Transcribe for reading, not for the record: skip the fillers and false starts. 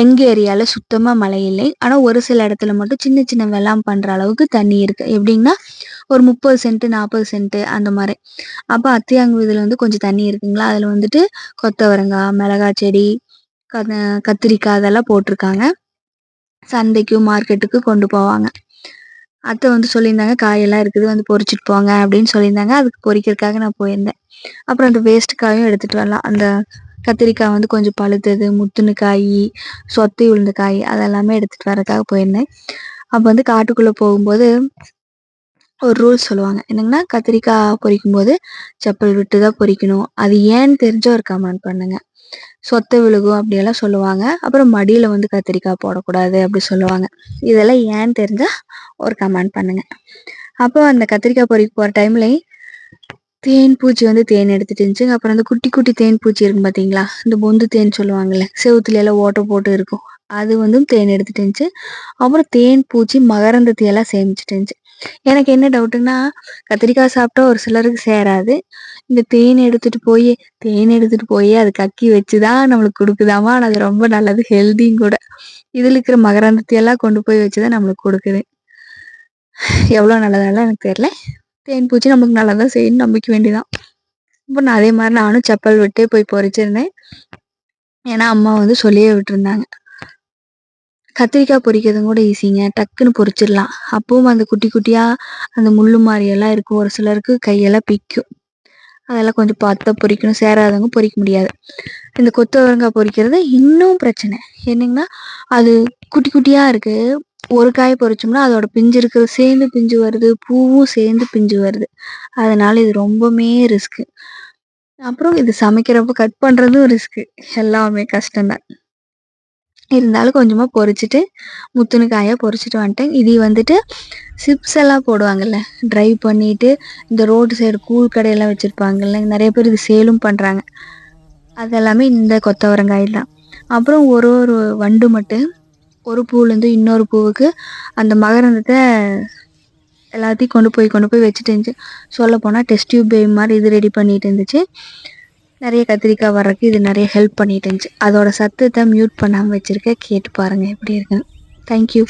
எங்கள் ஏரியாவில் சுத்தமாக மழை இல்லை. ஆனால் ஒரு சில இடத்துல மட்டும் சின்ன சின்ன வெள்ளாம் பண்ணுற அளவுக்கு தண்ணி இருக்குது. எப்படின்னா ஒரு 30 சென்ட்டு 40 சென்ட்டு அந்த மாதிரி. அப்போ அத்தியாங்க இதில் வந்து கொஞ்சம் தண்ணி இருக்குங்களா, அதில் வந்துட்டு கொத்தவரங்காய், மிளகாய் செடி, கத்திரிக்காய் அதெல்லாம் போட்டிருக்காங்க. சந்தைக்கும் மார்க்கெட்டுக்கு கொண்டு போவாங்க. அத்தை வந்து சொல்லியிருந்தாங்க, காயெல்லாம் இருக்குது வந்து பொறிச்சிட்டு போங்க அப்படின்னு சொல்லியிருந்தாங்க. அதுக்கு பொறிக்கிறதுக்காக நான் போயிருந்தேன். அப்புறம் அந்த வேஸ்ட் காயும் எடுத்துகிட்டு வரலாம். அந்த கத்திரிக்காய் வந்து கொஞ்சம் பழுத்தது, முத்துன காய், சொத்தை விழுந்த காய் அதெல்லாமே எடுத்துகிட்டு வரதுக்காக போயிருந்தேன். அப்போ வந்து காட்டுக்குள்ளே போகும்போது ஒரு ரூல்ஸ் சொல்லுவாங்க. என்னங்கன்னா, கத்திரிக்காய் பொறிக்கும்போது செப்பல் விட்டு தான் பொறிக்கணும். அது ஏன்னு தெரிஞ்ச ஒரு கமெண்ட் பண்ணுங்க. சொத்தை விழுகும் அப்படியெல்லாம் சொல்லுவாங்க. அப்புறம் மடியில் வந்து கத்திரிக்காய் போடக்கூடாது அப்படி சொல்லுவாங்க. இதெல்லாம் ஏன்னு தெரிஞ்சால் ஒரு கமெண்ட் பண்ணுங்க. அப்போ அந்த கத்திரிக்காய் பொறிக்க போகிற டைம்ல தேன் பூச்சி வந்து தேன் எடுத்துட்டு இருந்துச்சு. அப்புறம் அந்த குட்டி குட்டி தேன் பூச்சி இருக்கும் பார்த்தீங்களா, இந்த பொந்து தேன் சொல்லுவாங்கல்ல, செவுத்துல எல்லாம் ஓட்டை போட்டு இருக்கும், அது வந்து தேன் எடுத்துட்டு இருந்துச்சு. அப்புறம் தேன் பூச்சி மகரந்தத்தை எல்லாம் சேமிச்சுட்டு இருந்துச்சு. எனக்கு என்ன டவுட்டுன்னா, கத்திரிக்காய் சாப்பிட்டா ஒரு சிலருக்கு சேராது. இந்த தேன் எடுத்துட்டு போய் அது கக்கி வச்சு தான் நம்மளுக்கு கொடுக்குதாமா. ஆனால் அது ரொம்ப நல்லது, ஹெல்தியும் கூட. இதில் இருக்கிற மகரந்தத்தை எல்லாம் கொண்டு போய் வச்சு தான் நம்மளுக்கு கொடுக்குது. எவ்வளோ நல்லதெல்லாம் எனக்கு தெரியல. தேன் பூச்சி நம்மளுக்கு நல்லா தான் செய்யணும்னு நம்பிக்க வேண்டியதான். இப்போ நான் அதே மாதிரி நானும் செப்பல் விட்டே போய் பொறிச்சிருந்தேன். ஏன்னா அம்மா வந்து சொல்லியே விட்டுருந்தாங்க, கத்திரிக்காய் பொறிக்கிறதும் கூட ஈஸிங்க, டக்குன்னு பொறிச்சிடலாம். அப்பவும் அந்த குட்டி குட்டியாக அந்த முள்ளு மாதிரியெல்லாம் இருக்கும். ஒரு சிலருக்கு கையெல்லாம் பிக்கும். அதெல்லாம் கொஞ்சம் பார்த்து தான் பொறிக்கணும். சேராதவங்க பொறிக்க முடியாது. இந்த கொத்தவரங்காய் பொறிக்கிறது இன்னும் பிரச்சனை என்னங்கன்னா, அது குட்டி குட்டியாக இருக்குது. ஒரு காய் பொறிச்சோம்னா அதோட பிஞ்சு இருக்கிறது சேர்ந்து பிஞ்சு வருது, பூவும் சேர்ந்து பிஞ்சு வருது. அதனால இது ரொம்பவுமே ரிஸ்க்கு. அப்புறம் இது சமைக்கிறப்போ கட் பண்ணுறதும் ரிஸ்க்கு. எல்லாமே கஷ்டம்தான். இருந்தாலும் கொஞ்சமாக பொறிச்சிட்டு முத்துன காயாக பொறிச்சிட்டு வந்துட்டேன். இது வந்துட்டு சிப்ஸ் எல்லாம் போடுவாங்கல்ல, ட்ரை பண்ணிவிட்டு இந்த ரோடு சைடு கூழ் கடையெல்லாம் வச்சுருப்பாங்கல்ல, நிறைய பேர் இது சேலும் பண்ணுறாங்க. அதெல்லாமே இந்த கொத்தவரங்காயில் தான். அப்புறம் ஒரு ஒரு வண்டு மட்டும் ஒரு பூலேருந்து இன்னொரு பூவுக்கு அந்த மகரந்தத்தை எல்லாத்தையும் கொண்டு போய் வச்சுட்டு இருந்துச்சு. சொல்லப்போனால் டெஸ்ட் டியூப் பேபி மாதிரி இது ரெடி பண்ணிட்டு இருந்துச்சு. நிறைய கத்திரிக்காய் வர்றதுக்கு இது நிறைய ஹெல்ப் பண்ணிட்டு இருந்துச்சு. அதோட சத்தத்தை மியூட் பண்ணாமல் வச்சுருக்கேன், கேட்டு பாருங்கள் எப்படி இருக்குன்னு. தேங்க்யூ.